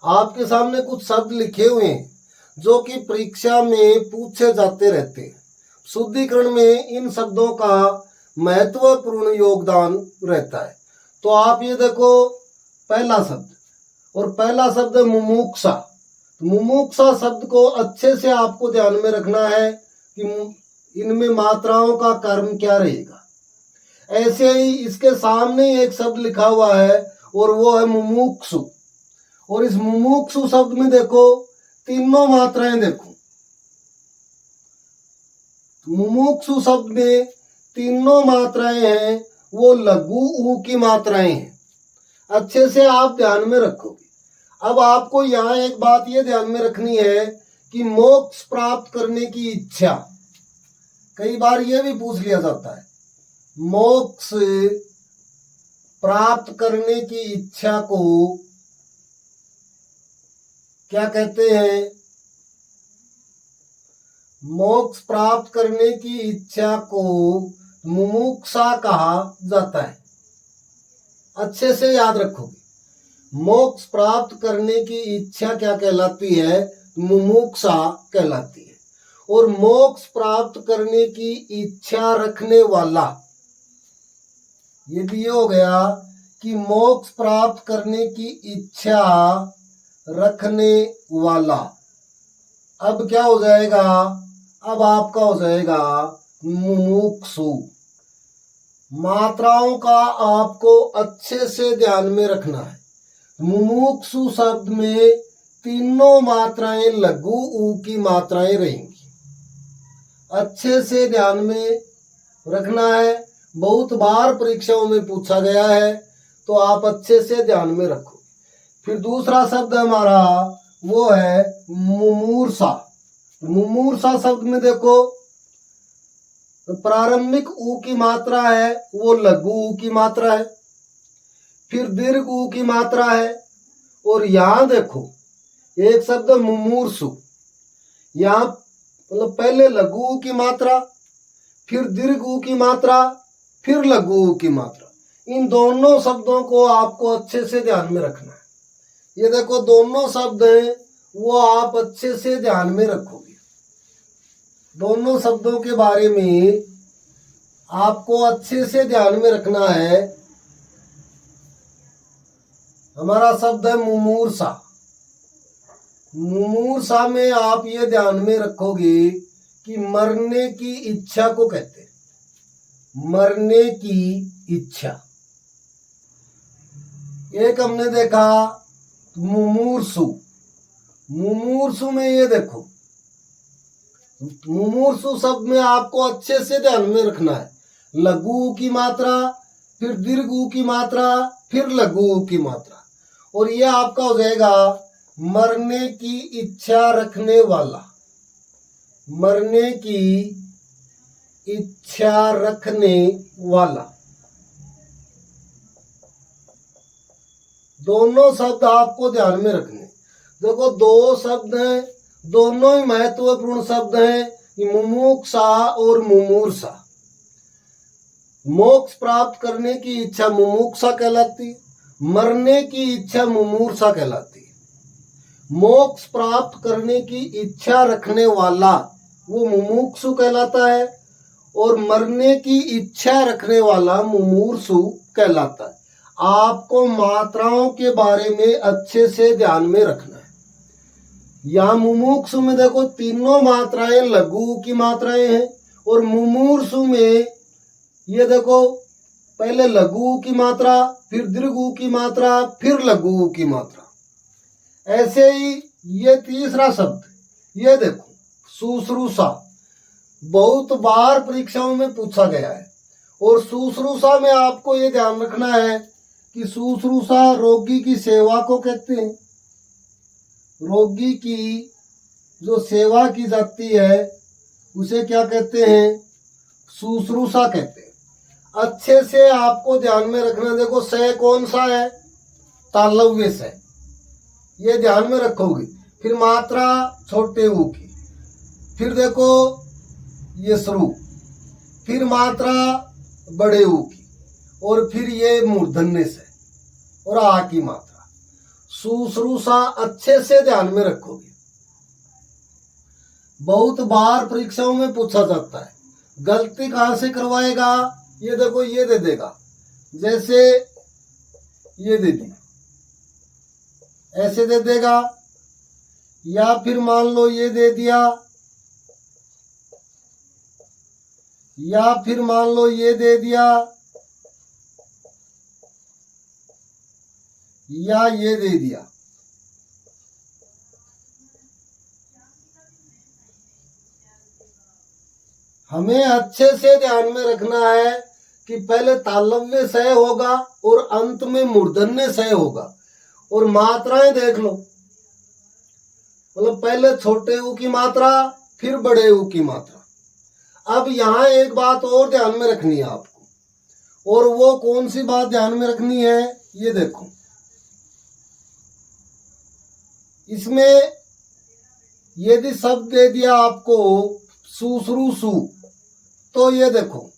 आपके सामने कुछ शब्द लिखे हुए हैं जो कि परीक्षा में पूछे जाते रहते हैं। शुद्धिकरण में इन शब्दों का महत्वपूर्ण योगदान रहता है। तो आप ये देखो, पहला शब्द, और पहला शब्द है मुमुक्षा। मुमुक्षा शब्द को अच्छे से आपको ध्यान में रखना है कि इनमें मात्राओं का कर्म क्या रहेगा। ऐसे ही इसके सामने एक शब्द लिखा हुआ है और वो है मुमुक्षु। और इस मुमुक्षु शब्द में देखो तीनों मात्राएं, देखो मुमुक्षु शब्द में तीनों मात्राएं हैं, वो लघु ऊ की मात्राएं हैं। अच्छे से आप ध्यान में रखोगे। अब आपको यहाँ एक बात ये ध्यान में रखनी है कि मोक्ष प्राप्त करने की इच्छा, कई बार ये भी पूछ लिया जाता है, मोक्ष प्राप्त करने की इच्छा को क्या कहते हैं? मोक्ष प्राप्त करने की इच्छा को मुमुक्षा कहा जाता है। अच्छे से याद रखोगे, मोक्ष प्राप्त करने की इच्छा क्या कहलाती है? मुमुक्षा कहलाती है। और मोक्ष प्राप्त करने की इच्छा रखने वाला, ये भी ये हो गया कि मोक्ष प्राप्त करने की इच्छा रखने वाला। अब क्या हो जाएगा? अब आपका हो जाएगा मुमुक्षु। मात्राओं का आपको अच्छे से ध्यान में रखना है। मुमुक्षु शब्द में तीनों मात्राएं लघु ऊ की मात्राएं रहेंगी। अच्छे से ध्यान में रखना है। बहुत बार परीक्षाओं में पूछा गया है, तो आप अच्छे से ध्यान में रखो। फिर दूसरा शब्द हमारा वो है मुमूर्षा। मुमूर्षा शब्द में देखो प्रारंभिक ऊ की मात्रा है वो लघु ऊ की मात्रा है, फिर दीर्घ ऊ की मात्रा है। और यहाँ देखो एक शब्द मुमूर्षु, यहाँ मतलब पहले लघु ऊ की मात्रा, फिर दीर्घ ऊ की मात्रा, फिर लघु ऊ की मात्रा। इन दोनों शब्दों को आपको अच्छे से ध्यान में रखना है। ये देखो दोनों शब्द हैं, वो आप अच्छे से ध्यान में रखोगे। दोनों शब्दों के बारे में आपको अच्छे से ध्यान में रखना है। हमारा शब्द है मुमूर्षा। मुमूर्षा में आप ये ध्यान में रखोगे कि मरने की इच्छा को कहते हैं। मरने की इच्छा। एक हमने देखा मुमूर्षु। मुमूर्षु में ये देखो, मुमूर्षु शब्द में आपको अच्छे से ध्यान में रखना है। लघु की मात्रा, फिर दीर्घ की मात्रा, फिर लघु की मात्रा। और ये आपका हो जाएगा मरने की इच्छा रखने वाला। मरने की इच्छा रखने वाला। दोनों शब्द आपको ध्यान में रखने। देखो दो शब्द हैं, दोनों ही महत्वपूर्ण शब्द हैं, मुमुक्षा और मुमूर्षा। मोक्ष प्राप्त करने की इच्छा मुमुक्षा कहलाती है, मरने की इच्छा मुमूर्षा कहलाती है। मोक्ष प्राप्त करने की इच्छा रखने वाला वो मुमुक्षु कहलाता है, और मरने की इच्छा रखने वाला मुमूर्षु कहलाता है। आपको मात्राओं के बारे में अच्छे से ध्यान में रखना है। यहाँ मुमुक्षु में देखो तीनों मात्राएं लघु की मात्राएं हैं, और मुमूर्षु में ये देखो पहले लघु की मात्रा, फिर दीर्घ की मात्रा, फिर लघु की मात्रा। ऐसे ही ये तीसरा शब्द, ये देखो शुश्रूषा। बहुत बार परीक्षाओं में पूछा गया है। और शुश्रूषा में आपको ये ध्यान रखना है कि शुश्रूषा रोगी की सेवा को कहते हैं। रोगी की जो सेवा की जाती है उसे क्या कहते हैं? शुश्रूषा कहते हैं। अच्छे से आपको ध्यान में रखना। देखो से कौन सा है? तालव्य से, ये ध्यान में रखोगे। फिर मात्रा छोटे ऊ की, फिर देखो ये श्रु, फिर मात्रा बड़े ऊ की, और फिर ये मूर्धन्य से और आ की मात्रा। शुश्रूषा अच्छे से ध्यान में रखोगे। बहुत बार परीक्षाओं में पूछा जाता है, गलती कहां से करवाएगा? ये देखो, ये दे देगा, जैसे ये दे दी, ऐसे दे देगा, या फिर मान लो ये दे दिया, या फिर मान लो ये दे दिया, या ये दे दिया। हमें अच्छे से ध्यान में रखना है कि पहले तालव्य सह होगा और अंत में मूर्धन्य सह होगा। और मात्राएं देख लो, मतलब पहले छोटे ऊ की मात्रा, फिर बड़े ऊ की मात्रा। अब यहाँ एक बात और ध्यान में रखनी है आपको, और वो कौन सी बात ध्यान में रखनी है? ये देखो, इसमें यदि शब्द दे दिया आपको शुश्रूषु, तो ये देखो,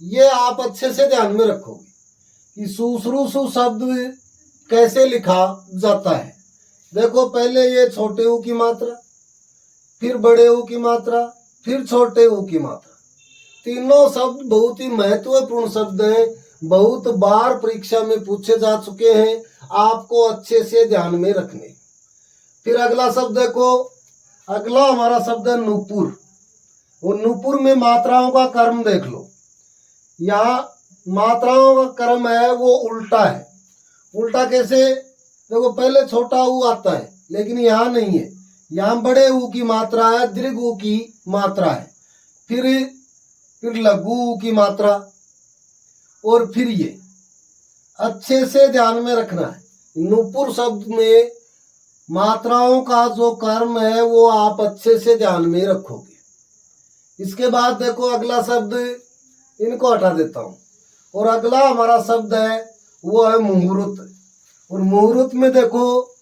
ये आप अच्छे से ध्यान में रखोगे कि शुश्रूषु शब्द कैसे लिखा जाता है। देखो, पहले ये छोटे ऊ की मात्रा, फिर बड़े ऊ की मात्रा, फिर छोटे ऊ की मात्रा। तीनों शब्द बहुत ही महत्वपूर्ण शब्द हैं, बहुत बार परीक्षा में पूछे जा चुके हैं, आपको अच्छे से ध्यान में रखने। फिर अगला शब्द देखो, अगला हमारा शब्द है नूपुर। वो नूपुर में मात्राओं का क्रम देख लो। यहाँ मात्राओं का क्रम है वो उल्टा है। उल्टा कैसे? देखो, पहले छोटा ऊ आता है, लेकिन यहाँ नहीं है, यहाँ बड़े ऊ की मात्रा है, दीर्घ ऊ की मात्रा है, फिर लघु ऊ की मात्रा, और फिर ये। अच्छे से ध्यान में रखना है, नूपुर शब्द में मात्राओं का जो क्रम है वो आप अच्छे से ध्यान में रखोगे। इसके बाद देखो, अगला शब्द, इनको हटा देता हूं, और अगला हमारा शब्द है वो है मुहूर्त। और मुहूर्त में देखो,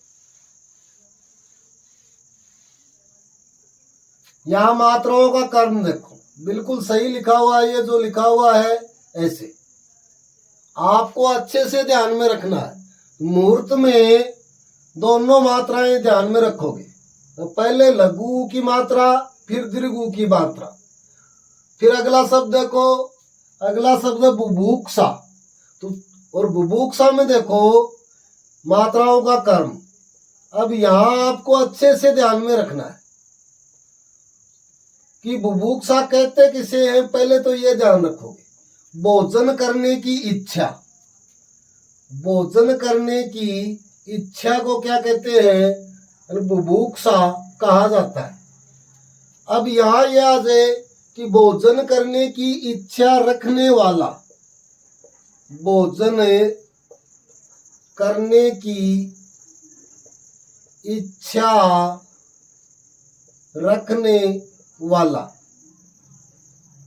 यहां मात्राओं का क्रम देखो, बिल्कुल सही लिखा हुआ है। ये जो लिखा हुआ है ऐसे आपको अच्छे से ध्यान में रखना है। मुहूर्त में दोनों मात्राएं ध्यान में रखोगे, तो पहले लघु की मात्रा, फिर दीर्घ की मात्रा। फिर अगला शब्द देखो, अगला शब्द है बुभुक्षा। तो और बुभुक्षा में देखो मात्राओं का क्रम। अब यहां आपको अच्छे से ध्यान में रखना है कि बुभुक्षा कहते किसे हैं। पहले तो ये ध्यान रखोगे, भोजन करने की इच्छा। भोजन करने की इच्छा को क्या कहते हैं? बुभुक्षा कहा जाता है। अब यहाँ यह आ जाए कि भोजन करने की इच्छा रखने वाला, भोजन करने की इच्छा रखने वाला,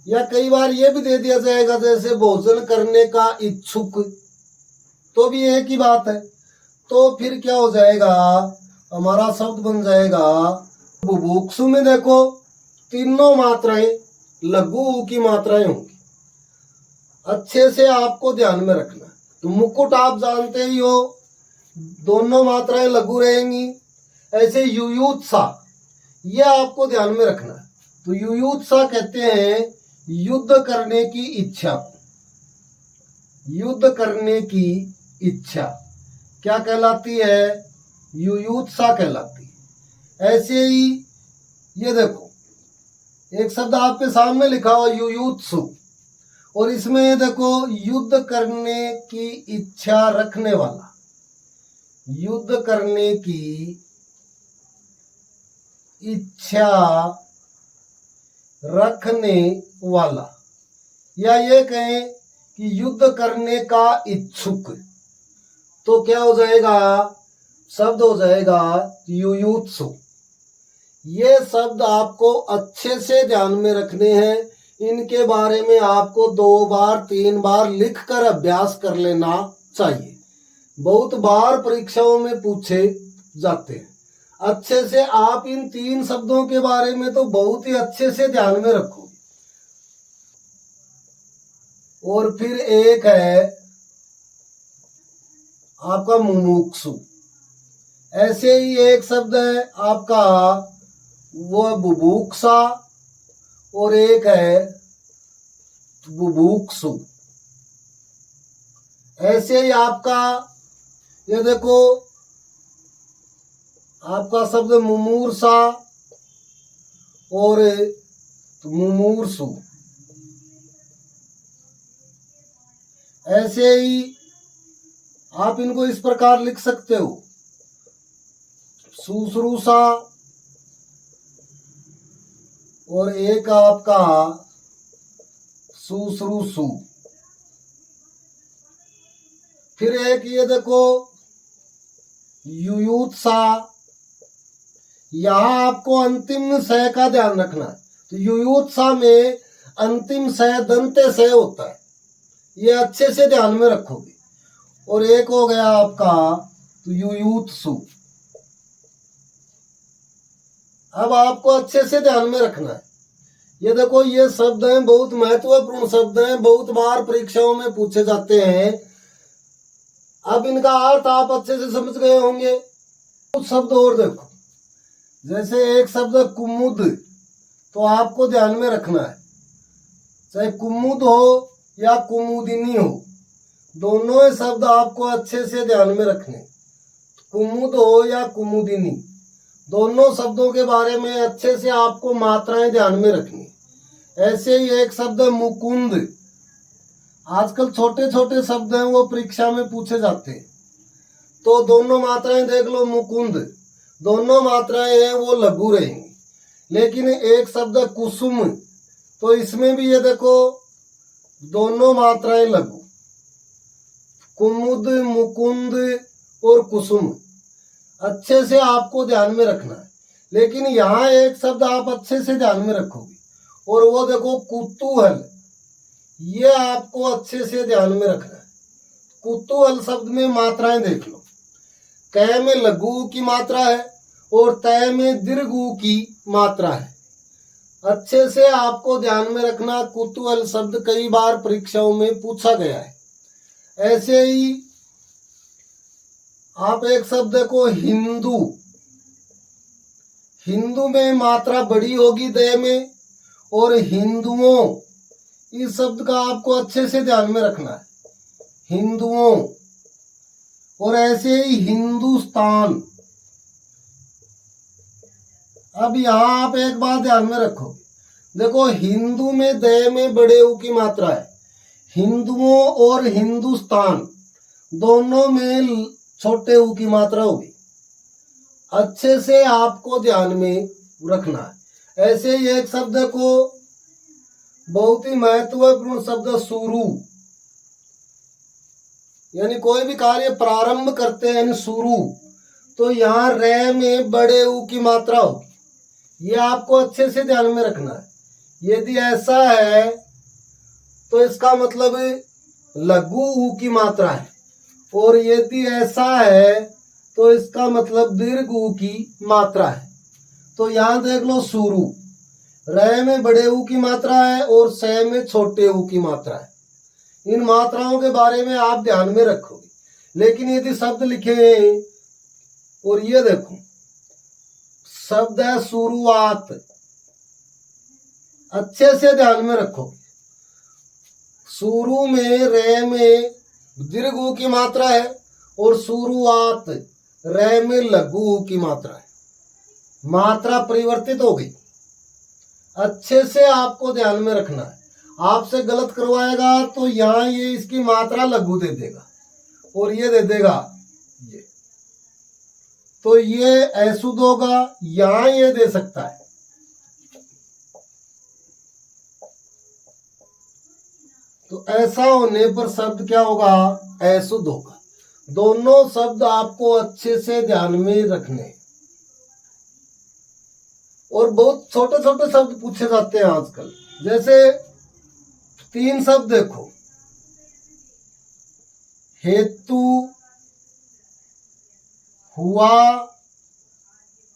या कई बार ये भी दे दिया जाएगा जैसे भोजन करने का इच्छुक, तो भी एक ही बात है। तो फिर क्या हो जाएगा? हमारा शब्द बन जाएगा बुभुक्षु में देखो तीनों मात्राएं लघु की मात्राएं होंगी। अच्छे से आपको ध्यान में रखना। तो मुकुट आप जानते ही हो, दोनों मात्राएं लघु रहेंगी। ऐसे युयुत्सा, ये आपको ध्यान में रखना है। तो युयुत्सा कहते हैं युद्ध करने की इच्छा। युद्ध करने की इच्छा क्या कहलाती है? युयुत्सा कहलाती है। ऐसे ही ये देखो, एक शब्द आपके सामने लिखा हुआ युयुत्सु, और इसमें देखो युद्ध करने की इच्छा रखने वाला। युद्ध करने की इच्छा रखने वाला, या ये कहें कि युद्ध करने का इच्छुक। तो क्या हो जाएगा? शब्द हो जाएगा युयुत्सु। ये शब्द आपको अच्छे से ध्यान में रखने हैं। इनके बारे में आपको 2 बार 3 बार लिखकर अभ्यास कर लेना चाहिए। बहुत बार परीक्षाओं में पूछे जाते हैं। अच्छे से आप इन 3 शब्दों के बारे में तो बहुत ही अच्छे से ध्यान में रखोगे। और फिर एक है आपका मुमुक्षु। ऐसे ही एक शब्द है आपका वो बुभुक्षा और एक है बुभुक्षु। ऐसे ही आपका ये देखो आपका शब्द मुमूर्षा और मुमूर्षु। ऐसे ही आप इनको इस प्रकार लिख सकते हो, शुश्रूषा और एक आपका शुश्रूषु। फिर एक ये देखो युयुत्सा। यहां आपको अंतिम स का ध्यान रखना है। तो युयुत्सा में अंतिम स दंते स होता है, ये अच्छे से ध्यान में रखोगे। और एक हो गया आपका तो युयुत्सु। अब आपको अच्छे से ध्यान में रखना है। ये देखो ये शब्द हैं, बहुत महत्वपूर्ण शब्द हैं, बहुत बार परीक्षाओं में पूछे जाते हैं। अब इनका अर्थ आप अच्छे से समझ गए होंगे। कुछ शब्द और देखो, जैसे एक शब्द कुमुद, तो आपको ध्यान में रखना है, चाहे कुमुद हो या कुमुदिनी हो, दोनों ही शब्द आपको अच्छे से ध्यान में रखने। कुमुद हो या कुमुदिनी, दोनों शब्दों के बारे में अच्छे से आपको मात्राएं ध्यान में रखनी। ऐसे ही एक शब्द मुकुंद। आजकल छोटे छोटे शब्द हैं, वो परीक्षा में पूछे जाते हैं। तो दोनों मात्राएं देख लो, मुकुंद, दोनों मात्राएं हैं वो लघु रहेंगी। लेकिन एक शब्द कुसुम, तो इसमें भी ये देखो दोनों मात्राएं लघु। कुमुद, मुकुंद और कुसुम अच्छे से आपको ध्यान में रखना है। लेकिन यहाँ एक शब्द आप अच्छे से ध्यान में रखोगे, और वो देखो कुतूहल, ये आपको अच्छे से ध्यान में रखना है। कुतूहल शब्द में मात्राएं देख लो, क में लघु की मात्रा है और तय में दीर्घ की मात्रा है। अच्छे से आपको ध्यान में रखना। कुतूहल शब्द कई बार परीक्षाओं में पूछा गया है। ऐसे ही आप एक शब्द को हिंदू। हिंदू में मात्रा बड़ी होगी दय में, और हिंदुओं, इस शब्द का आपको अच्छे से ध्यान में रखना है, हिंदुओं। और ऐसे ही हिंदुस्तान। अब यहां आप एक बात ध्यान में रखोगे, देखो हिंदू में दय में बड़े ऊ की मात्रा है, हिंदुओं और हिंदुस्तान दोनों में छोटे ऊ की मात्रा होगी। अच्छे से आपको ध्यान में रखना है। ऐसे ही एक शब्द को, बहुत ही महत्वपूर्ण शब्द शुरू, यानी कोई भी कार्य प्रारंभ करते हैं शुरू, तो यहाँ रे में बड़े ऊ की मात्रा होगी। ये आपको अच्छे से ध्यान में रखना है। यदि ऐसा है तो इसका मतलब लघु ऊ की मात्रा है, और यदि ऐसा है तो इसका मतलब दीर्घ ऊ की मात्रा है। तो यहाँ देख लो शुरू, रे में बड़े ऊ की मात्रा है और से में छोटे ऊ की मात्रा है। इन मात्राओं के बारे में आप ध्यान में रखोगे। लेकिन यदि शब्द लिखे हैं, और ये देखो शब्द है शुरुआत, अच्छे से ध्यान में रखोगे। शुरू में रे में दीर्घ ऊ की मात्रा है, और शुरुआत रे में लघु ऊ की मात्रा है। मात्रा परिवर्तित हो गई। अच्छे से आपको ध्यान में रखना है। आपसे गलत करवाएगा तो यहाँ ये इसकी मात्रा लघु दे देगा, और ये दे देगा ये, तो ये ऐसुद होगा। यहाँ ये दे सकता है। तो ऐसा होने पर शब्द क्या होगा? ऐसुद होगा। दोनों शब्द आपको अच्छे से ध्यान में रखने। और बहुत छोटे छोटे शब्द पूछे जाते हैं आजकल। जैसे 3 शब्द देखो, हेतु, हुआ,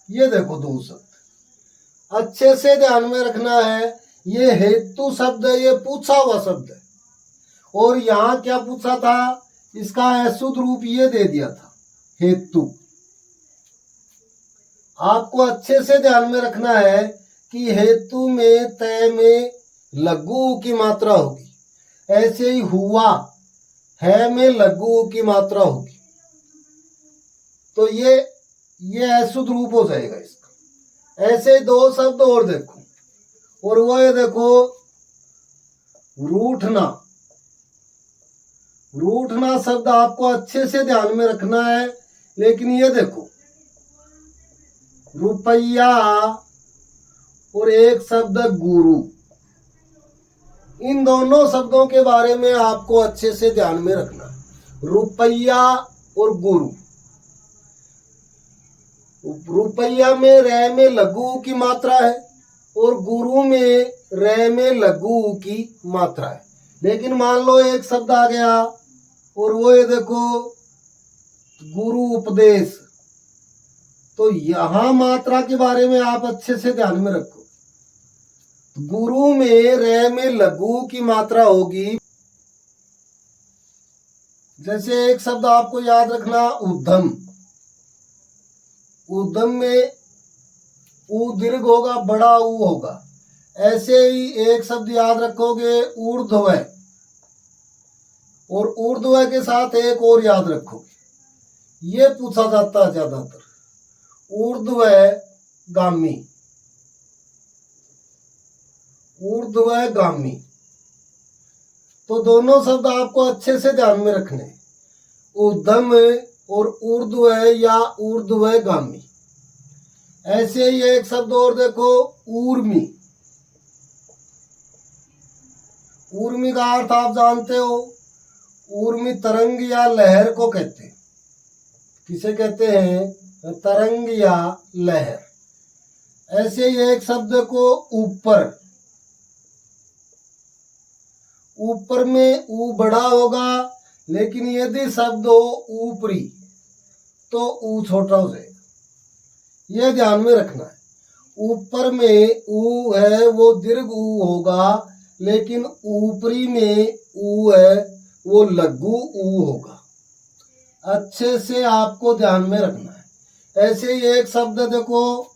ये देखो 2 शब्द अच्छे से ध्यान में रखना है। ये हेतु शब्द है, ये पूछा हुआ शब्द है। और यहाँ क्या पूछा था? इसका अशुद्ध रूप ये दे दिया था, हेतु। आपको अच्छे से ध्यान में रखना है कि हेतु में तय में लघु की मात्रा होगी, ऐसे ही हुआ है में लघु की मात्रा होगी। तो ये अशुद्ध रूप हो जाएगा इसका। ऐसे दो शब्द और देखो, और वो ये देखो, रूठना। रूठना शब्द आपको अच्छे से ध्यान में रखना है। लेकिन ये देखो, रुपया और एक शब्द गुरु, इन दोनों शब्दों के बारे में आपको अच्छे से ध्यान में रखना है। रुपया और गुरु। रुपया में रे में लघु की मात्रा है और गुरु में रे में लघु की मात्रा है। लेकिन मान लो एक शब्द आ गया और वो ये देखो, गुरु उपदेश, तो यहां मात्रा के बारे में आप अच्छे से ध्यान में रखो। गुरु में रे में लघु की मात्रा होगी। जैसे एक शब्द आपको याद रखना, उद्यम। उद्यम में ऊ दीर्घ होगा, बड़ा ऊ होगा। ऐसे ही एक शब्द याद रखोगे, ऊर्ध्व, और ऊर्ध्व के साथ एक और याद रखोगे। ये पूछा जाता है ज्यादातर, ऊर्ध्वगामी। ऊर्ध्वगामी, तो दोनों शब्द आपको अच्छे से ध्यान में रखने, ऊर्ध्व और ऊर्ध्व या ऊर्ध्वगामी। ऐसे ही एक शब्द और देखो, ऊर्मी। ऊर्मी का अर्थ आप जानते हो, ऊर्मी तरंग या लहर को कहते हैं। किसे कहते हैं? तरंग या लहर। ऐसे ही एक शब्द को ऊपर। ऊपर में ऊ बड़ा होगा, लेकिन यदि शब्द हो ऊपरी तो ऊ छोटा हो जाएगा। यह ध्यान में रखना है। ऊपर में ऊ है वो दीर्घ ऊ होगा, लेकिन ऊपरी में ऊ है वो लघु ऊ होगा। अच्छे से आपको ध्यान में रखना है। ऐसे ही एक शब्द देखो,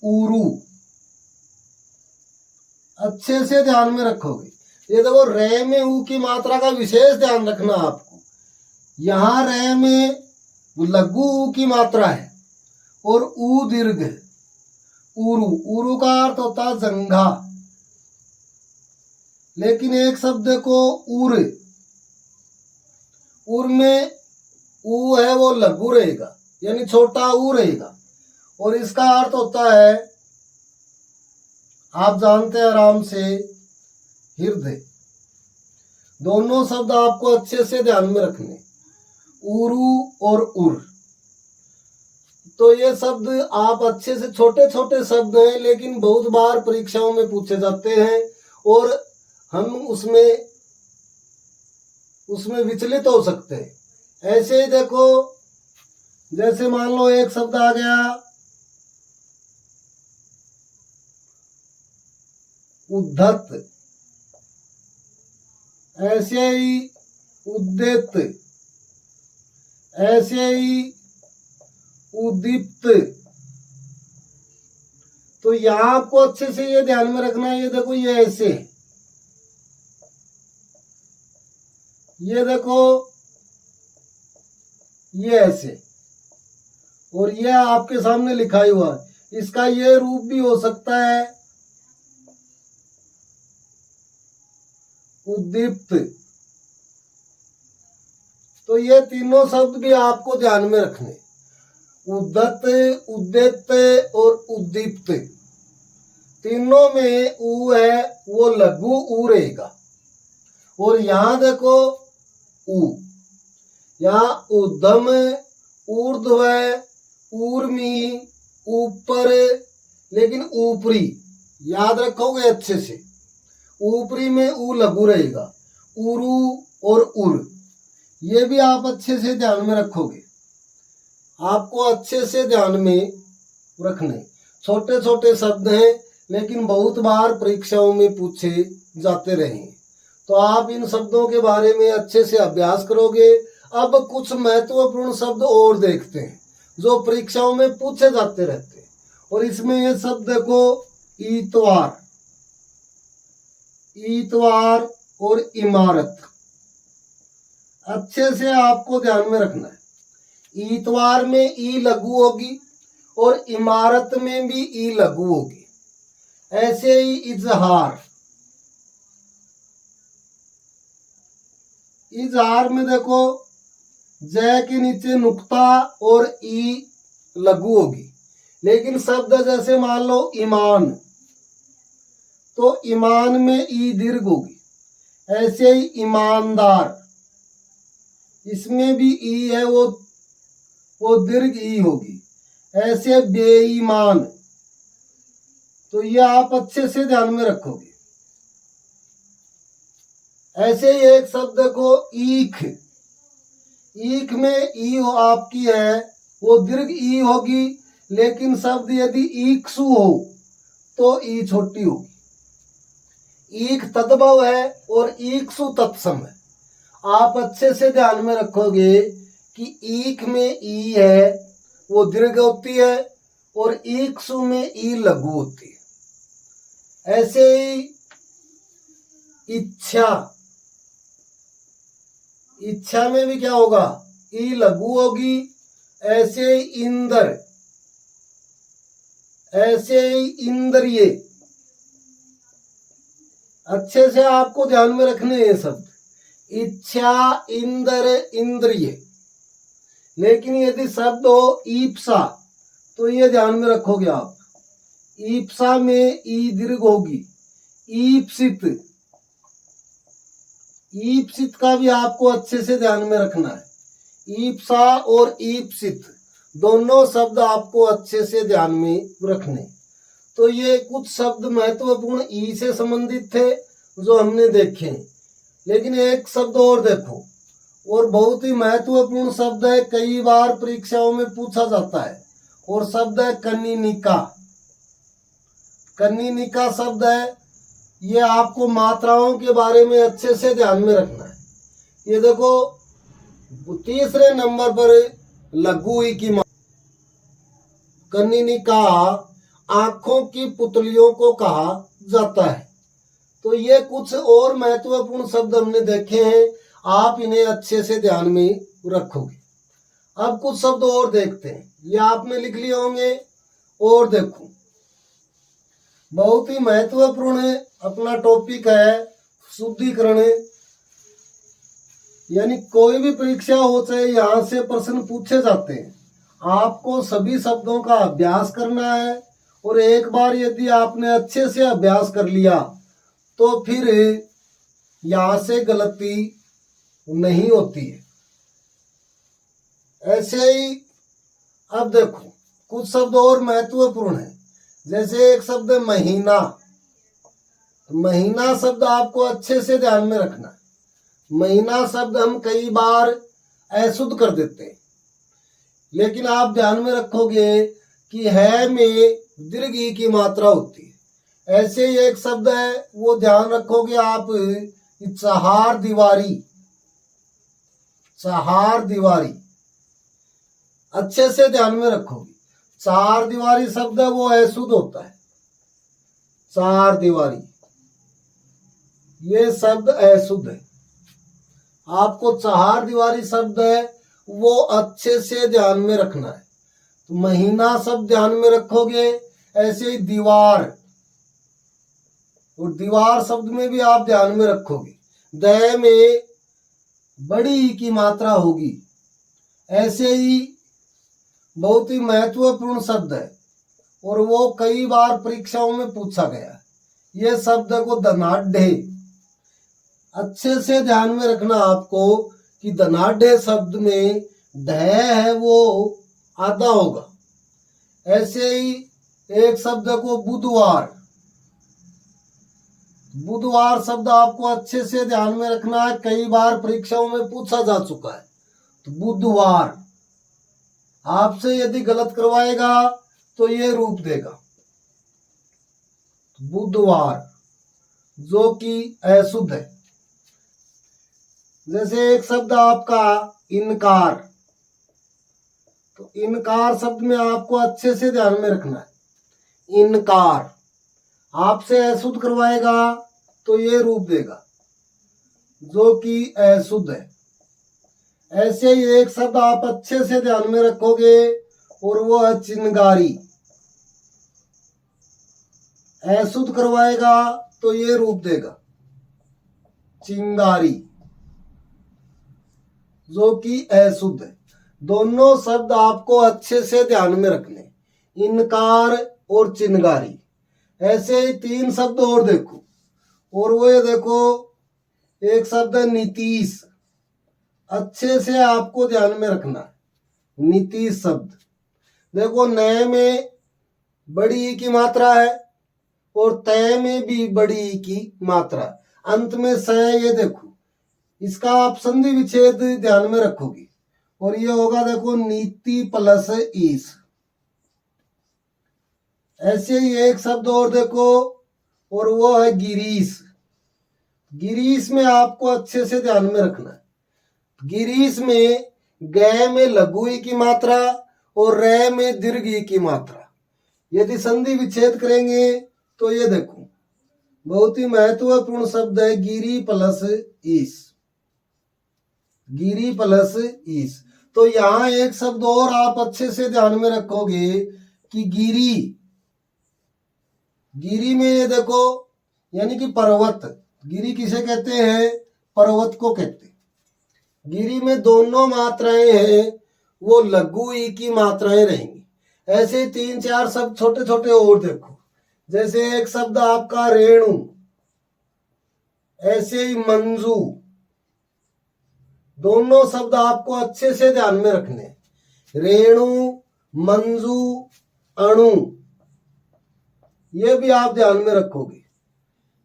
ऊरू। अच्छे से ध्यान में रखोगे। ये देखो, रे में ऊ की मात्रा का विशेष ध्यान रखना आपको। यहाँ रे में लघु ऊ की मात्रा है और ऊ दीर्घ है। ऊरू। ऊरू का अर्थ होता है जंघा। लेकिन एक शब्द को उर। उर में ऊ है वो लघु रहेगा, यानी छोटा ऊ रहेगा। और इसका अर्थ होता है, आप जानते हैं आराम से, हृदय। दोनों शब्द आपको अच्छे से ध्यान में रखने, उरु और उर। तो ये शब्द आप अच्छे से, छोटे छोटे शब्द हैं लेकिन बहुत बार परीक्षाओं में पूछे जाते हैं और हम उसमें विचलित हो सकते हैं। ऐसे ही देखो, जैसे मान लो एक शब्द आ गया, उद्धत। ऐसे ही उद्यत। ऐसे ही उद्दीप्त। तो यहां आपको अच्छे से ये ध्यान में रखना है। ये देखो, ये ऐसे, ये देखो, ये ऐसे, और ये आपके सामने लिखा ही हुआ है। इसका ये रूप भी हो सकता है उद्दीप्त। तो ये तीनों शब्द भी आपको ध्यान में रखने, उद्धत, उद्यत और उद्दीप्त। तीनों में ऊ है वो लघु ऊ रहेगा। और यहां देखो, ऊ, यहाँ उद्धम, ऊर्ध्व, ऊर्मी, ऊपर, लेकिन ऊपरी याद रखोगे अच्छे से। ऊपरी में ऊ लघु रहेगा, उरु और उर। ये भी आप अच्छे से ध्यान में रखोगे। आपको अच्छे से ध्यान में रखने, छोटे छोटे शब्द हैं लेकिन बहुत बार परीक्षाओं में पूछे जाते रहे हैं। तो आप इन शब्दों के बारे में अच्छे से अभ्यास करोगे। अब कुछ महत्वपूर्ण शब्द और देखते हैं जो परीक्षाओं में पूछे जाते रहते हैं। और इसमें ये शब्द देखो, ईतवार, ईतवार और इमारत। अच्छे से आपको ध्यान में रखना है। ईतवार में ई लघु होगी और इमारत में भी ई लघु होगी। ऐसे ही इजहार, इजहार में देखो जय के नीचे नुक्ता और ई लघु होगी। लेकिन शब्द जैसे मान लो ईमान, तो ईमान में ई दीर्घ होगी। ऐसे ही ईमानदार, इसमें भी ई है, वो दीर्घ ई होगी। ऐसे बेईमान, तो ये आप अच्छे से ध्यान में रखोगे। ऐसे ही एक शब्द को ईख, ईख में ई आपकी है वो दीर्घ ई होगी। लेकिन शब्द यदि ईक्षु हो तो ई छोटी होगी। ईख तद्भव है और ईक्षु तत्सम है। आप अच्छे से ध्यान में रखोगे कि ईख में ई है वो दीर्घ होती है और ईक्षु में ई लघु होती है। ऐसे ही इच्छा, इच्छा में भी क्या होगा, ई लघु होगी। ऐसे ही इंद्र, ऐसे ही इंद्रिय। अच्छे से आपको ध्यान में रखने हैं शब्द, इच्छा, इंद्र, इंद्रिय। लेकिन यदि शब्द हो ईप्सा तो ये ध्यान में रखोगे आप, ईप्सा में ई दीर्घ होगी। ईप्सित, ईप्सित का भी आपको अच्छे से ध्यान में रखना है। ईप्सा और ईप्सित दोनों शब्द आपको अच्छे से ध्यान में रखने। तो ये कुछ शब्द महत्वपूर्ण ई से संबंधित थे जो हमने देखे। लेकिन एक शब्द और देखो, और बहुत ही महत्वपूर्ण शब्द है, कई बार परीक्षाओं में पूछा जाता है, और शब्द है कनीनिका। कनीनिका शब्द है, ये आपको मात्राओं के बारे में अच्छे से ध्यान में रखना है। ये देखो तीसरे नंबर पर लघु ई की कनीनिका आंखों की पुतलियों को कहा जाता है। तो ये कुछ और महत्वपूर्ण शब्द हमने देखे हैं, आप इन्हें अच्छे से ध्यान में रखोगे। अब कुछ शब्द और देखते हैं, ये आपने लिख लिए होंगे। और देखो बहुत ही महत्वपूर्ण है, अपना टॉपिक है शुद्धिकरण। यानी कोई भी परीक्षा हो चाहे यहाँ से प्रश्न पूछे जाते हैं, आपको सभी शब्दों का अभ्यास करना है। और एक बार यदि आपने अच्छे से अभ्यास कर लिया तो फिर यहाँ से गलती नहीं होती है। ऐसे ही अब देखो कुछ शब्द और महत्वपूर्ण है, जैसे एक शब्द महीना। महीना शब्द आपको अच्छे से ध्यान में रखना है। महीना शब्द हम कई बार अशुद्ध कर देते हैं, लेकिन आप ध्यान में रखोगे कि है में दीर्घ ई की मात्रा होती है। ऐसे ही एक शब्द है वो ध्यान रखोगे आप, चहार दीवारी। चहार दीवारी अच्छे से ध्यान में रखोगे। चार दीवारी शब्द है वो अशुद्ध होता है। चार दीवारी ये शब्द अशुद्ध है। आपको चहार दीवारी शब्द है वो अच्छे से ध्यान में रखना है। तो महीना शब्द ध्यान में रखोगे। ऐसे ही दीवार, और दीवार शब्द में भी आप ध्यान में रखोगे, दय में बड़ी ई की मात्रा होगी। ऐसे ही बहुत ही महत्वपूर्ण शब्द है और वो कई बार परीक्षाओं में पूछा गया। ये शब्द को धनाढ्य, अच्छे से ध्यान में रखना आपको कि धनाढ्य शब्द में ढय है वो आधा होगा। ऐसे ही एक शब्द को बुधवार। बुधवार शब्द आपको अच्छे से ध्यान में रखना है, कई बार परीक्षाओं में पूछा जा चुका है। तो बुधवार आपसे यदि गलत करवाएगा तो ये रूप देगा बुधवार, जो कि अशुद्ध है। जैसे एक शब्द आपका इनकार, तो इनकार शब्द में आपको अच्छे से ध्यान में रखना है। इनकार आपसे अशुद्ध करवाएगा तो ये रूप देगा जो कि अशुद्ध है। ऐसे ही एक शब्द आप अच्छे से ध्यान में रखोगे और वो है चिंगारी। अशुद्ध करवाएगा तो ये रूप देगा चिंगारी जो कि अशुद्ध है। दोनों शब्द आपको अच्छे से ध्यान में रखने, इनकार और चिंगारी। ऐसे ही 3 शब्द और देखो, और वो ये देखो, एक शब्द है नीतीश। अच्छे से आपको ध्यान में रखना है नीतीश शब्द। देखो नए में बड़ी ई की मात्रा है और तय में भी बड़ी ई की मात्रा, अंत में स। ये देखो इसका आप संधि विच्छेद ध्यान में रखोगे और ये होगा देखो नीति प्लस ईस। ऐसे ही एक शब्द और देखो और वो है गिरीश। गिरीश में आपको अच्छे से ध्यान में रखना है। गिरीश में ग में लघु ई की मात्रा और र में दीर्घ ई की मात्रा। यदि संधि विच्छेद करेंगे तो ये देखो बहुत ही महत्वपूर्ण शब्द है गिरी प्लस ईस। गिरी प्लस ईस। तो यहां एक शब्द और आप अच्छे से ध्यान में रखोगे कि गिरी, गिरी में ये देखो यानी कि पर्वत। गिरी किसे कहते हैं? पर्वत को कहते हैं। गिरी में दोनों मात्राएं हैं वो लघु ई की मात्राएं रहेंगी। ऐसे 3-4 शब्द छोटे छोटे और देखो, जैसे एक शब्द आपका रेणु, ऐसे ही मंजू। दोनों शब्द आपको अच्छे से ध्यान में रखने, रेणु, मंजू, अणु, ये भी आप ध्यान में रखोगे।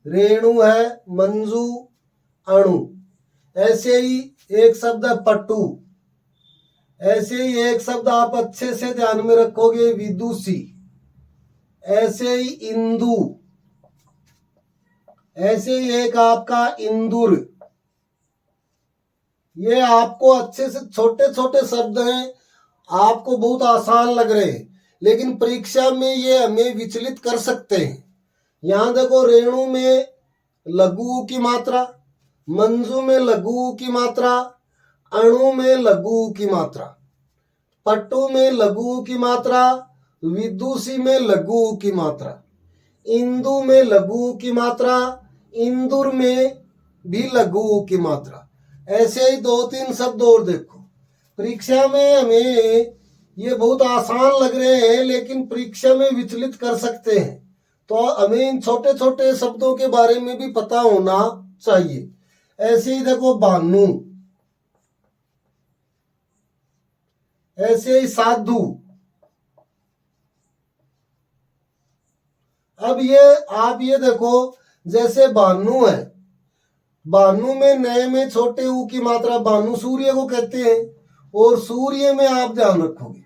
रेणु है, मंजू, अणु। ऐसे ही एक शब्द है पट्टू। ऐसे ही एक शब्द आप अच्छे से ध्यान में रखोगे विदुषी। ऐसे ही इंदु। ऐसे ही एक आपका इंदुर। ये आपको अच्छे से छोटे छोटे शब्द हैं, आपको बहुत आसान लग रहे हैं, लेकिन परीक्षा में ये हमें विचलित कर सकते हैं। यहां देखो रेणु में लघु की मात्रा, मंजू में लघु की मात्रा, अणु में लघु की मात्रा, पट्टू में लघु की मात्रा, विदुषी में लघु की मात्रा, इंदु में लघु की मात्रा, इंदुर में भी लघु की मात्रा। ऐसे ही 2-3 शब्द और देखो। परीक्षा में हमें ये बहुत आसान लग रहे हैं, लेकिन परीक्षा में विचलित कर सकते हैं, तो हमें इन छोटे छोटे शब्दों के बारे में भी पता होना चाहिए। ऐसे ही देखो भानु, ऐसे ही साधु। अब ये आप ये देखो, जैसे भानु है, भानु में नए में छोटे ऊ की मात्रा, भानु सूर्य को कहते हैं। और सूर्य में आप ध्यान रखोगे,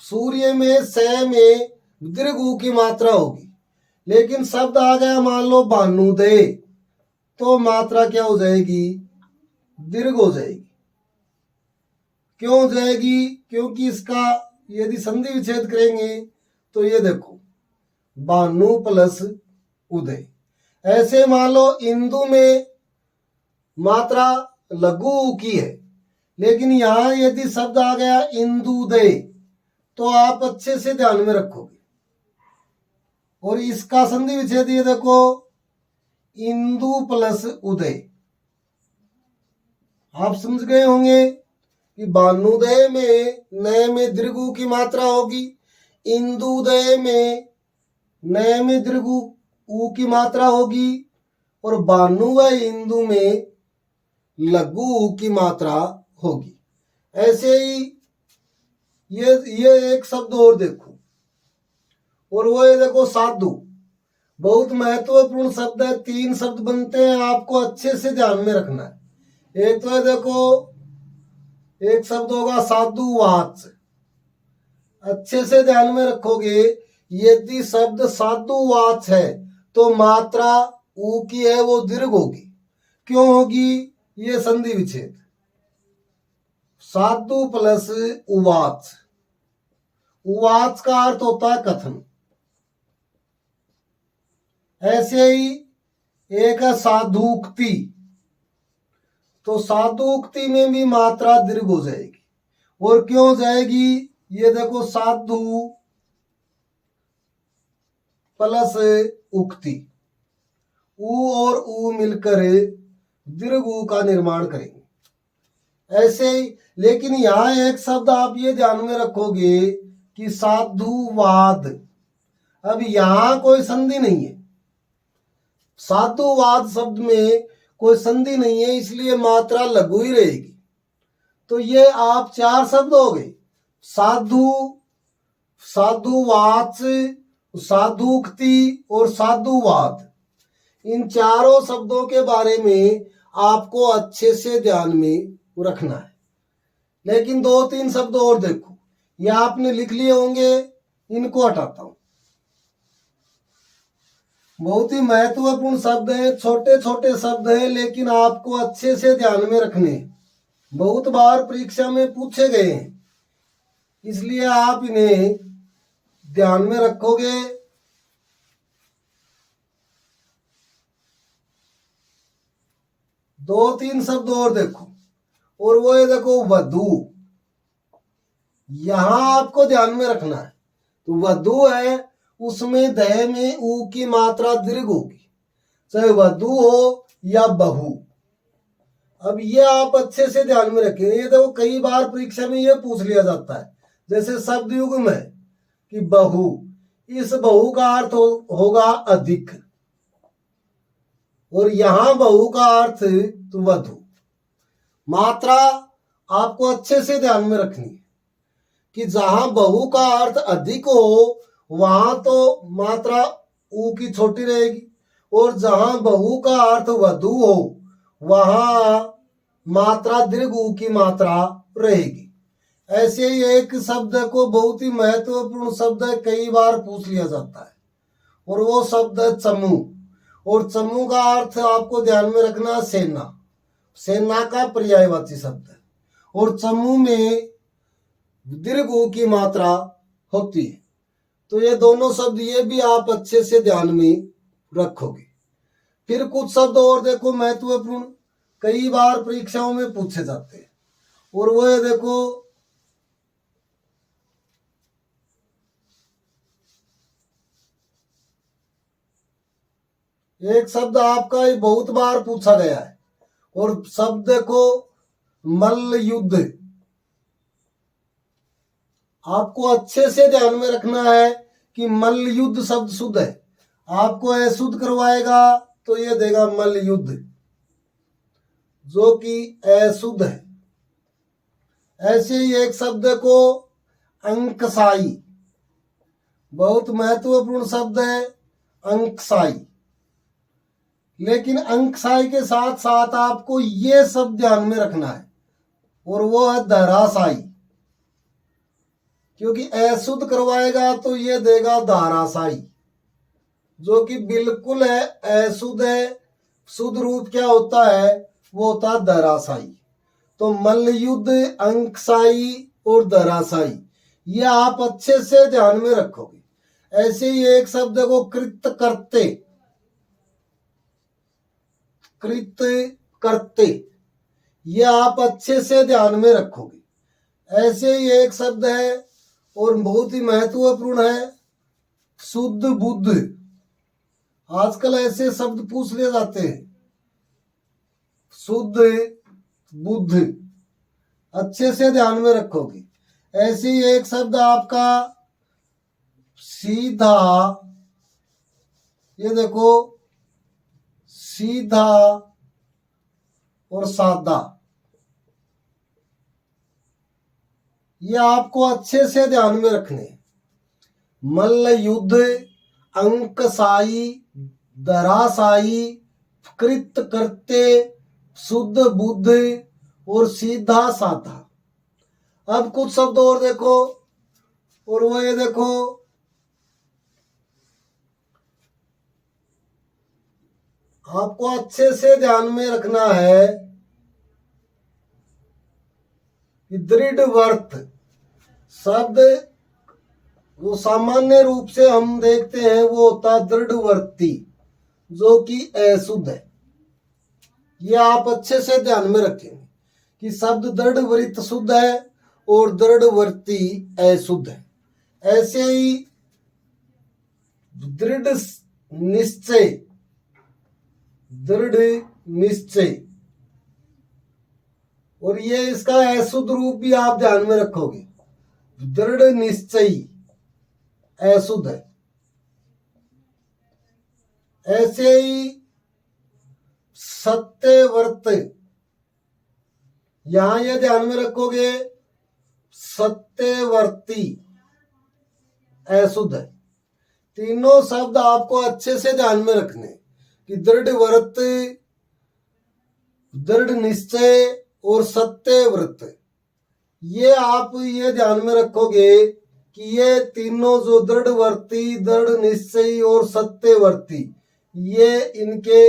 सूर्य में स में दीर्घ ऊ की मात्रा होगी, लेकिन शब्द आ गया मान लो भानुदय, तो मात्रा क्या हो जाएगी? दीर्घ हो जाएगी। क्यों हो जाएगी? क्योंकि इसका यदि संधि विच्छेद करेंगे तो ये देखो भानु प्लस उदय। ऐसे मान लो इंदु में मात्रा लघु की है, लेकिन यहां यदि शब्द आ गया इंदुदय, तो आप अच्छे से ध्यान में रखोगे। और इसका संधि विच्छेद ये देखो इंदु प्लस उदय। आप समझ गए होंगे कि भानुदय में नए में दीर्घ ऊ की मात्रा होगी, इंदुदय में नए में दीर्घ ऊ की मात्रा होगी, और भानु व इंदु में लघु ऊ की मात्रा होगी। ऐसे ही ये एक शब्द और देखो, और वो ये देखो साधु। बहुत महत्वपूर्ण शब्द है, 3 शब्द बनते हैं, आपको अच्छे से ध्यान में रखना है। एक तो देखो एक शब्द होगा साधुवाच। अच्छे से ध्यान में रखोगे, यदि शब्द साधुवाच है तो मात्रा ऊ की है वो दीर्घ होगी। क्यों होगी? ये संधि विच्छेद। साधु प्लस उवाच, उवाच का अर्थ होता है कथन। ऐसे ही एक है साधुक्ति, तो साधुक्ति में भी मात्रा दीर्घ हो जाएगी। और क्यों जाएगी, ये देखो, साधु प्लस उक्ति, उ और उ मिलकर दीर्घ उ का निर्माण करेंगे। ऐसे ही, लेकिन यहां एक शब्द आप ये ध्यान में रखोगे कि साधुवाद, अब यहां कोई संधि नहीं है। साधुवाद शब्द में कोई संधि नहीं है, इसलिए मात्रा लघु ही रहेगी। तो ये आप चार शब्द हो गए, साधु, साधुवाच, साधुक्ति और साधुवाद। इन चारों शब्दों के बारे में आपको अच्छे से ध्यान में रखना है। लेकिन दो तीन शब्द और देखो, ये आपने लिख लिए होंगे, इनको हटाता हूं। बहुत ही महत्वपूर्ण शब्द है, छोटे छोटे शब्द है, लेकिन आपको अच्छे से ध्यान में रखने, बहुत बार परीक्षा में पूछे गए हैं, इसलिए आप इन्हें ध्यान में रखोगे। दो तीन शब्द और देखो, और वो ये देखो, वधु, यहां आपको ध्यान में रखना है। तो वधु है, उसमें दह में ऊ की मात्रा दीर्घ होगी, चाहे वधु हो या बहु। अब ये आप अच्छे से ध्यान में रखें। ये देखो, कई बार परीक्षा में ये पूछ लिया जाता है, जैसे शब्द युग्म है कि बहु, इस बहु का अर्थ होगा अधिक, और यहां बहु का अर्थ तो वधु। मात्रा आपको अच्छे से ध्यान में रखनी है कि जहां बहु का अर्थ अधिक हो वहां तो मात्रा ऊ की छोटी रहेगी, और जहां बहु का अर्थ वधु हो वहां मात्रा दीर्घ ऊ की मात्रा रहेगी। ऐसे ही एक शब्द को, बहुत ही महत्वपूर्ण शब्द है, कई बार पूछ लिया जाता है, और वो शब्द है चमू। और चमू का अर्थ आपको ध्यान में रखना, सेना, सेना का पर्यायवाची शब्द है, और चमू में दीर्घ ऊ की मात्रा होती है। तो ये दोनों शब्द, ये भी आप अच्छे से ध्यान में रखोगे। फिर कुछ शब्द और देखो महत्वपूर्ण, कई बार परीक्षाओं में पूछे जाते हैं, और वो ये देखो, एक शब्द आपका बहुत बार पूछा गया है, और शब्द देखो, मल्ल युद्ध। आपको अच्छे से ध्यान में रखना है कि मल्ल युद्ध शब्द शुद्ध है। आपको अशुद्ध करवाएगा तो ये देगा मल्ल युद्ध, जो कि अशुद्ध है। ऐसे ही एक शब्द को अंकसाई, बहुत महत्वपूर्ण शब्द है अंकसाई, लेकिन अंकसाई के साथ साथ आपको ये शब्द ध्यान में रखना है, और वो है धराशाई, क्योंकि अशुद्ध करवाएगा तो ये देगा धाराशाई, जो कि बिल्कुल है अशुद्ध है। शुद्ध रूप क्या होता है, वो होता है धराशाई। तो मल्लयुद्ध, अंकसाई और धराशाई, ये आप अच्छे से ध्यान में रखोगे। ऐसे ही एक शब्द को कृत करते, कृत करते, ये आप अच्छे से ध्यान में रखोगे। ऐसे ही एक शब्द है और बहुत ही महत्वपूर्ण है, शुद्ध बुद्ध। आजकल ऐसे शब्द पूछ लिए जाते हैं, शुद्ध बुद्ध, अच्छे से ध्यान में रखोगे। ऐसे ही एक शब्द आपका सीधा, ये देखो, सीधा और सादा, ये आपको अच्छे से ध्यान में रखने। मल्ल युद्ध, अंकसाई, धराशाई, कृत करते, शुद्ध बुद्ध और सीधा साधा। अब कुछ शब्द और देखो, और वो ये देखो, आपको अच्छे से ध्यान में रखना है कि दृढ़ वर्त शब्द वो सामान्य रूप से हम देखते हैं वो होता दृढ़वर्ती, जो कि अशुद्ध है। ये आप अच्छे से ध्यान में रखेंगे कि शब्द दृढ़वृत्त शुद्ध है और दृढ़वर्ती अशुद्ध है। ऐसे ही दृढ़ निश्चय, दृढ़ निश्चय, और ये इसका अशुद्ध रूप भी आप ध्यान में रखोगे। दृढ़ निश्चयी अशुद्ध है। ऐसे ही सत्यव्रत, यहां ये ध्यान में रखोगे सत्यवर्ती अशुद्ध है। तीनों शब्द आपको अच्छे से ध्यान में रखने कि दृढ़ व्रत, दृढ़ निश्चय और सत्यव्रत, ये आप ये ध्यान में रखोगे कि ये तीनों जो दृढ़वर्ती, दृढ़ निश्चयी और सत्यवर्ती, ये इनके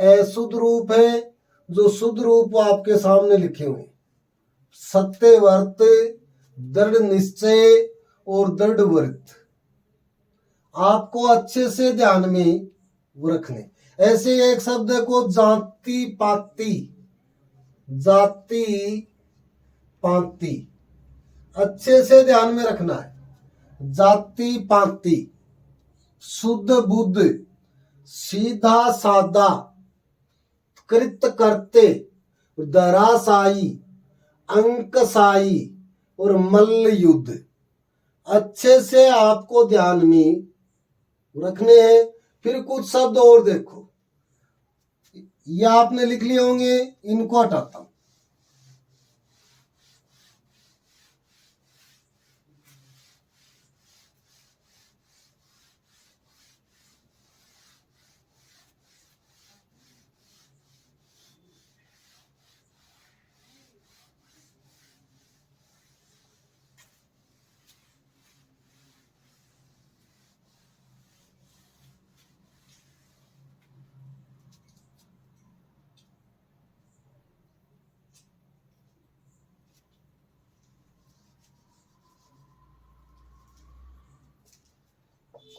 अशुद्ध रूप है। जो शुद्ध रूप आपके सामने लिखे हुए, सत्यव्रत, दृढ़ निश्चय और दृढ़व्रत, आपको अच्छे से ध्यान में रखने। ऐसे एक शब्द को जाति पाति, जाति पाति, अच्छे से ध्यान में रखना है। जाति पाति, शुद्ध बुद्ध, सीधा सादा, कृत करते, दराशाई, अंकशाई और मल्ल युद्ध, अच्छे से आपको ध्यान में रखने हैं। फिर कुछ शब्द और देखो, ये आपने लिख लिए होंगे, इनको हटाता हूं।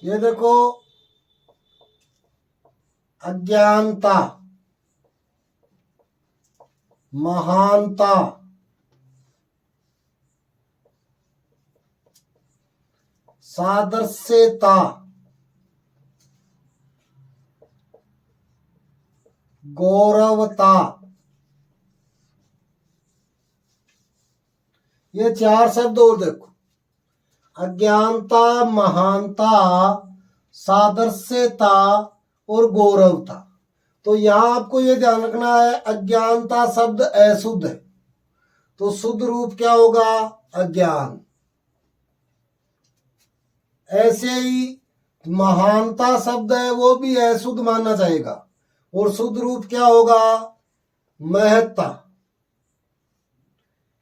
ये देखो, अज्ञानता, महानता, सादृश्यता, गौरवता, ये चार शब्द और देखो, अज्ञानता, महानता, सादृश्यता और गौरवता। तो यहां आपको ये ध्यान रखना है, अज्ञानता शब्द अशुद्ध है, तो शुद्ध रूप क्या होगा? अज्ञान। ऐसे ही महानता शब्द है, वो भी अशुद्ध मानना चाहेगा, और शुद्ध रूप क्या होगा? महत्ता।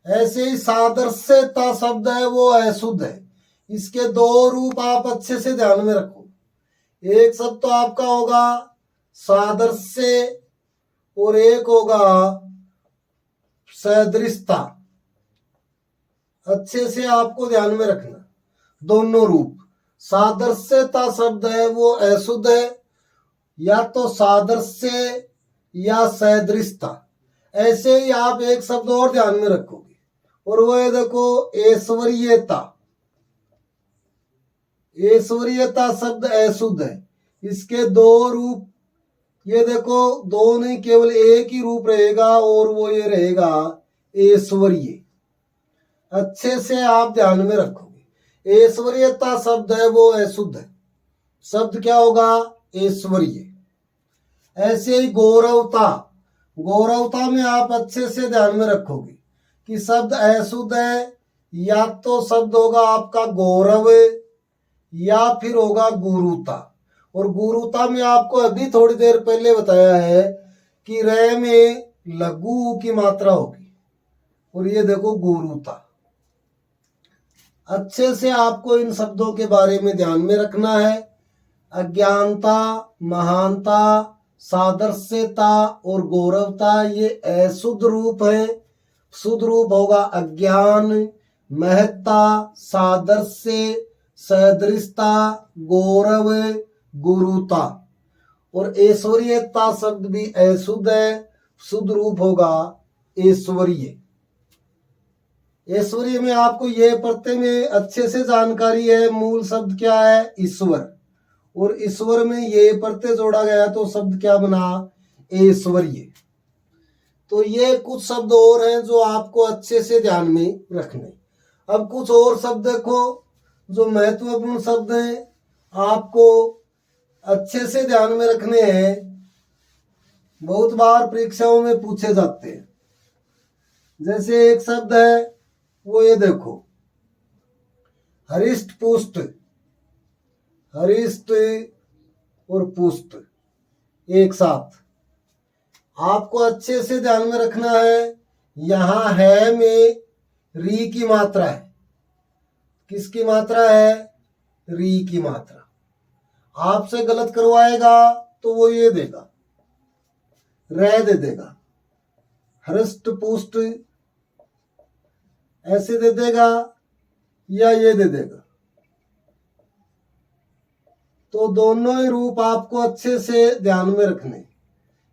ऐसे ही सादृश्यता शब्द है, वो अशुद्ध है। इसके दो रूप आप अच्छे से ध्यान में रखो। एक शब्द तो आपका होगा सादृश्य और एक होगा सदृशता। अच्छे से आपको ध्यान में रखना दोनों रूप। सादृश्यता शब्द है वो अशुद्ध है, या तो सादृश्य या सदृशता। ऐसे ही आप एक शब्द और ध्यान में रखोगे, और वो है देखो ऐश्वर्यता। ऐश्वर्यता शब्द अशुद्ध है। इसके दो रूप, ये देखो दो नहीं, केवल एक ही रूप रहेगा, और वो ये रहेगा ऐश्वर्य। अच्छे से आप ध्यान में रखोगे, ऐश्वर्यता शब्द है वो अशुद्ध है। शब्द क्या होगा? ऐश्वर्य। ऐसे ही गौरवता, गौरवता में आप अच्छे से ध्यान में रखोगे कि शब्द अशुद्ध है, या तो शब्द होगा आपका गौरव, या फिर होगा गुरुता। और गुरुता में आपको अभी थोड़ी देर पहले बताया है कि रे में लघु की मात्रा होगी, और ये देखो गुरुता। अच्छे से आपको इन शब्दों के बारे में ध्यान में रखना है। अज्ञानता, महानता, सादृश्यता और गौरवता, ये अशुद्ध रूप है, शुद्ध रूप होगा अज्ञान, महत्ता, सादृश्य, सदृशता, गौरव, गुरुता। और ऐश्वर्यता शब्द भी अशुद्ध है, शुद्ध रूप होगा ऐश्वर्य। ऐश्वर्य में आपको ये प्रत्यय में अच्छे से जानकारी है, मूल शब्द क्या है, ईश्वर, और ईश्वर में ये प्रत्यय जोड़ा गया तो शब्द क्या बना, ऐश्वर्य। तो ये कुछ शब्द और हैं जो आपको अच्छे से ध्यान में रखने। अब कुछ और शब्द देखो जो महत्वपूर्ण शब्द हैं, आपको अच्छे से ध्यान में रखने हैं, बहुत बार परीक्षाओं में पूछे जाते हैं। जैसे एक शब्द है वो ये देखो, हरिष्ट पुष्ट, हरिष्ट और पुष्ट एक साथ। आपको अच्छे से ध्यान में रखना है, यहां है में री की मात्रा है। किसकी मात्रा है, री की मात्रा। आपसे गलत करवाएगा तो वो ये देगा, रह दे देगा, हृष्ट पुष्ट ऐसे दे देगा या ये दे देगा। तो दोनों ही रूप आपको अच्छे से ध्यान में रखने,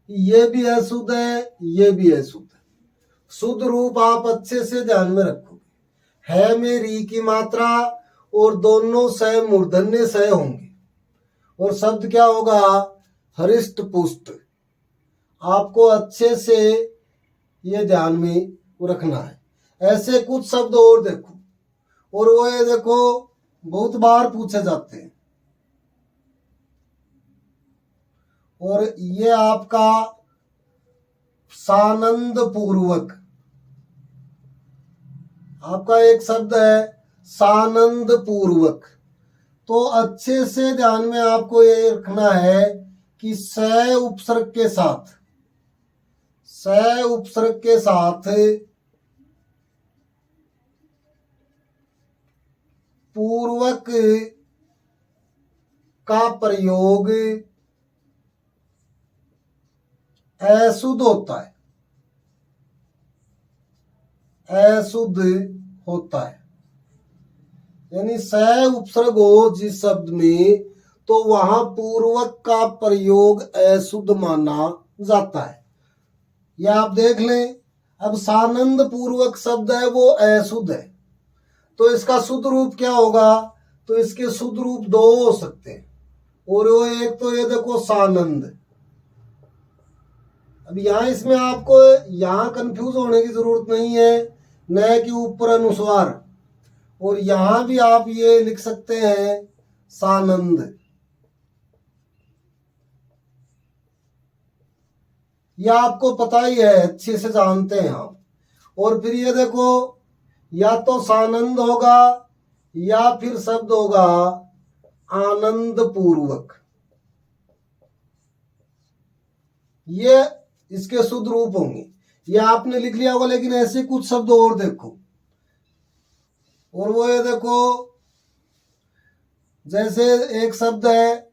ये भी अशुद्ध है, ये भी अशुद्ध है। शुद्ध रूप आप अच्छे से ध्यान में रखोगे, है में री की मात्रा और दोनों स मूर्धन्य स होंगे, और शब्द क्या होगा, हरिष्ट पुष्ट। आपको अच्छे से ये ध्यान में रखना है। ऐसे कुछ शब्द और देखो, और वो ये देखो बहुत बार पूछे जाते हैं, और ये आपका सानंद पूर्वक, आपका एक शब्द है सानंद पूर्वक। तो अच्छे से ध्यान में आपको ये रखना है कि स उपसर्ग के साथ, स उपसर्ग के साथ पूर्वक का प्रयोग अशुद्ध होता है, अशुद्ध होता है। यानी स उपसर्ग हो जिस शब्द में, तो वहां पूर्वक का प्रयोग अशुद्ध माना जाता है। यह आप देख लें, अब सानंद पूर्वक शब्द है वो अशुद्ध है, तो इसका शुद्ध रूप क्या होगा, तो इसके शुद्ध रूप दो हो सकते हैं, और वो एक तो ये देखो सानंद। अब यहाँ इसमें आपको यहाँ कंफ्यूज होने की जरूरत नहीं है, न कि ऊपर अनुस्वार, और यहां भी आप ये लिख सकते हैं सानंद, यह आपको पता ही है, अच्छे से जानते हैं आप। और फिर ये देखो, या तो सानंद होगा या फिर शब्द होगा आनंद पूर्वक, ये इसके शुद्ध रूप होंगे। ये आपने लिख लिया होगा, लेकिन ऐसे कुछ शब्द और देखो, और वो ये देखो, जैसे एक शब्द है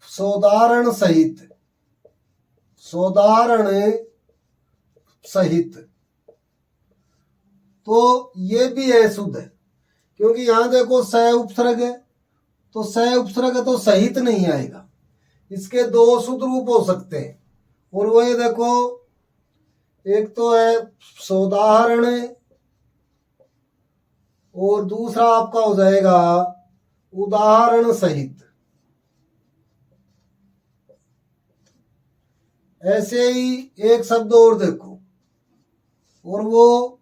सौदारण सहित, सौदारण सहित, तो ये भी अशुद्ध है, क्योंकि यहां देखो स उपसर्ग है, तो स उपसर्ग है तो सहित नहीं आएगा। इसके दो शुद्ध रूप हो सकते हैं, और वो ये देखो, एक तो है सौदाहरण और दूसरा आपका हो जाएगा उदाहरण सहित। ऐसे ही एक शब्द और देखो, और वो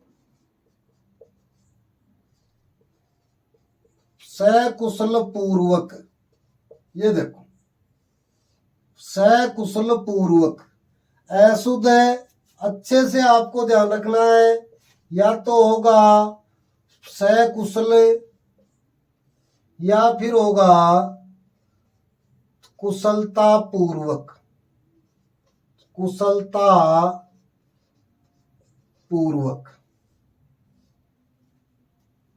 सकुशल पूर्वक, ये देखो सकुशल पूर्वक अशुद्ध है। अच्छे से आपको ध्यान रखना है, या तो होगा सकुशल या फिर होगा कुशलता पूर्वक, कुशलता पूर्वक।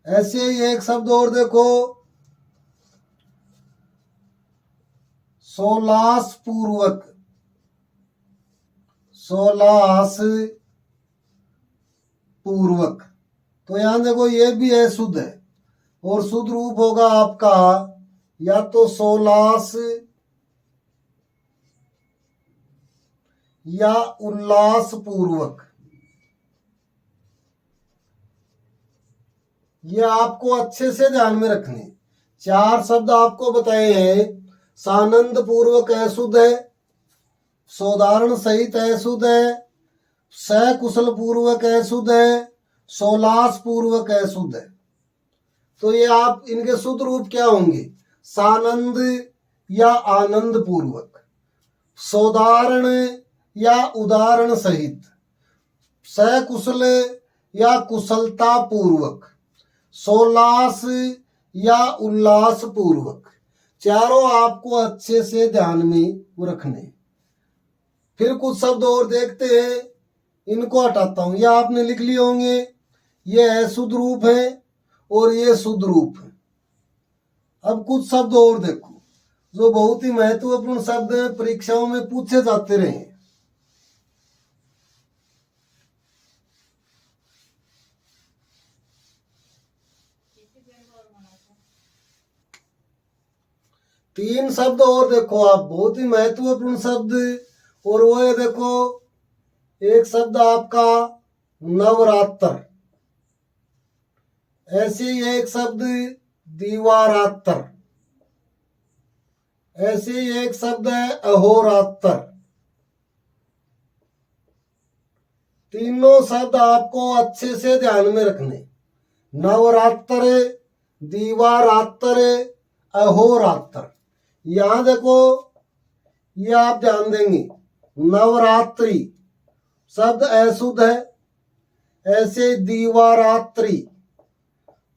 ऐसे ही एक शब्द और देखो, सोलास पूर्वक, सोलास पूर्वक। तो यहां देखो ये भी अशुद्ध है और शुद्ध रूप होगा आपका या तो सोलास या उल्लास पूर्वक। ये आपको अच्छे से ध्यान में रखने। चार शब्द आपको बताए हैं। सानंद पूर्वक अशुद्ध है, सौधारण सहित अशुद्ध है, सकुशल पूर्वक अशुद्ध है, सोलास पूर्वक अशुद्ध है। तो ये आप इनके शुद्ध रूप क्या होंगे? सानंद या आनंद पूर्वक, सौधारण या उदाहरण सहित, सकुशल या कुशलता पूर्वक, सोलास या उल्लास पूर्वक। चारों आपको अच्छे से ध्यान में रखने। फिर कुछ शब्द और देखते हैं, इनको हटाता हूं। यह आपने लिख लिए होंगे, ये अशुद्ध रूप है और ये शुद्ध रूप है। अब कुछ शब्द और देखो जो बहुत ही महत्वपूर्ण शब्द हैं, परीक्षाओं में पूछे जाते रहे। तीन शब्द और देखो आप, बहुत ही महत्वपूर्ण शब्द, और वो है देखो, एक शब्द आपका नवरात्र, ऐसे ही एक शब्द दीवारात्र, ऐसे ही एक शब्द है अहोरात्र। तीनों शब्द आपको अच्छे से ध्यान में रखने। नवरात्र, दीवारात्र, अहोरात्र। यहां देखो, ये आप ध्यान देंगे, नवरात्रि शब्द अशुद्ध है, ऐसे दीवारात्रि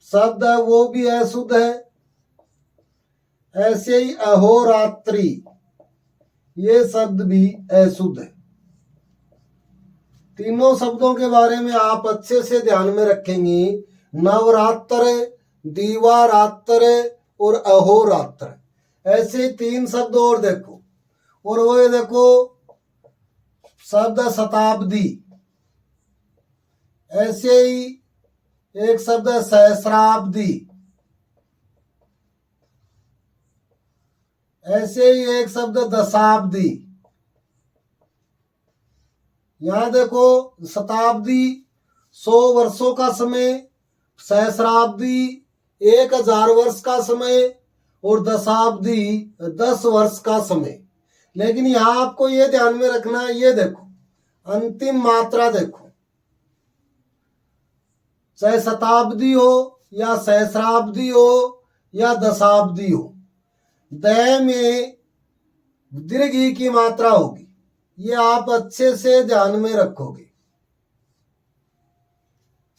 शब्द है वो भी अशुद्ध है, ऐसे ही अहोरात्रि ये शब्द भी अशुद्ध है। तीनों शब्दों के बारे में आप अच्छे से ध्यान में रखेंगे। नवरात्र, दीवारात्र और अहोरात्र, ऐसे तीन शब्द और देखो। और वो ये देखो, शब्द शताब्दी, ऐसे ही एक शब्द सहस्राब्दी, ऐसे ही एक शब्द दशाब्दी। यहां देखो, शताब्दी 100 वर्षों का समय, सहस्राब्दी 1000 वर्ष का समय और दशाब्दी 10 वर्ष का समय। लेकिन यहां आपको ये ध्यान में रखना है, ये देखो अंतिम मात्रा देखो, चाहे शताब्दी हो या सहस्राब्दी हो या दशाब्दी हो, द में दीर्घ ई की मात्रा होगी। ये आप अच्छे से ध्यान में रखोगे।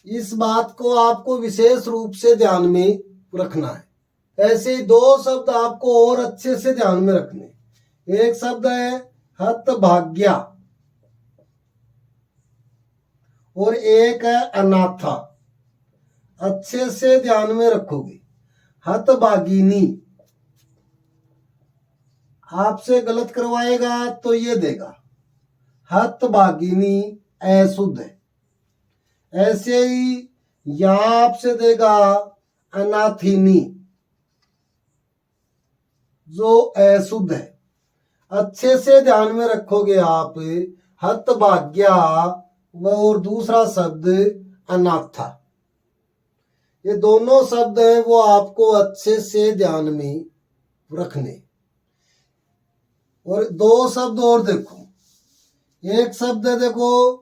इस बात को आपको विशेष रूप से ध्यान में रखना है। ऐसे दो शब्द आपको और अच्छे से ध्यान में रखने। एक शब्द है हतभाग्या और एक है अनाथा। अच्छे से ध्यान में रखोगे। हतभागिनी आपसे गलत करवाएगा तो ये देगा, हतभागिनी अशुद्ध है। ऐसे ही यहां आपसे देगा अनाथिनी, जो अशुद्ध है। अच्छे से ध्यान में रखोगे आप, हतभाग्या और दूसरा शब्द अनाथा, ये दोनों शब्द हैं वो आपको अच्छे से ध्यान में रखने। और दो शब्द और देखो। एक शब्द है देखो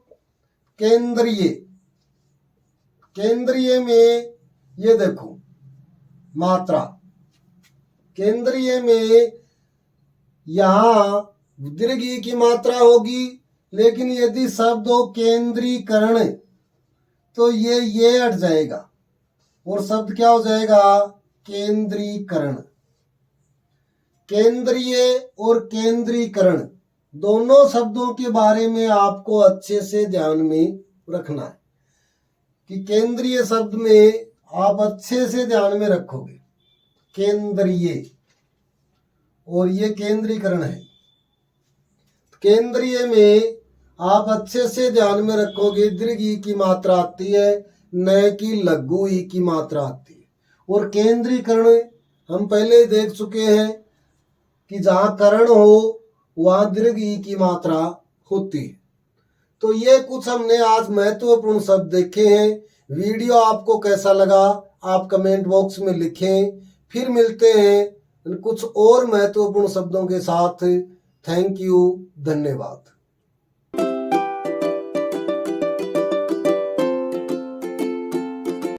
केंद्रीय। केंद्रीय में ये देखो मात्रा, केंद्रीय में यहां दीर्घ ई की मात्रा होगी, लेकिन यदि शब्द हो केंद्रीकरण तो ये हट जाएगा और शब्द क्या हो जाएगा? केंद्रीकरण। केंद्रीय और केंद्रीकरण दोनों शब्दों के बारे में आपको अच्छे से ध्यान में रखना है कि केंद्रीय शब्द में आप अच्छे से ध्यान में रखोगे, केंद्रीय, और ये केंद्रीकरण है। केंद्रीय में आप अच्छे से ध्यान में रखोगे, दीर्घ ई की मात्रा आती है, न कि लघु ई की मात्रा आती है। और केंद्रीकरण हम पहले ही देख चुके हैं कि जहां करण हो वहां दीर्घ ई की मात्रा होती है। तो ये कुछ हमने आज महत्वपूर्ण शब्द देखे हैं। वीडियो आपको कैसा लगा आप कमेंट बॉक्स में लिखें। फिर मिलते हैं कुछ और महत्वपूर्ण शब्दों के साथ। थैंक यू, धन्यवाद।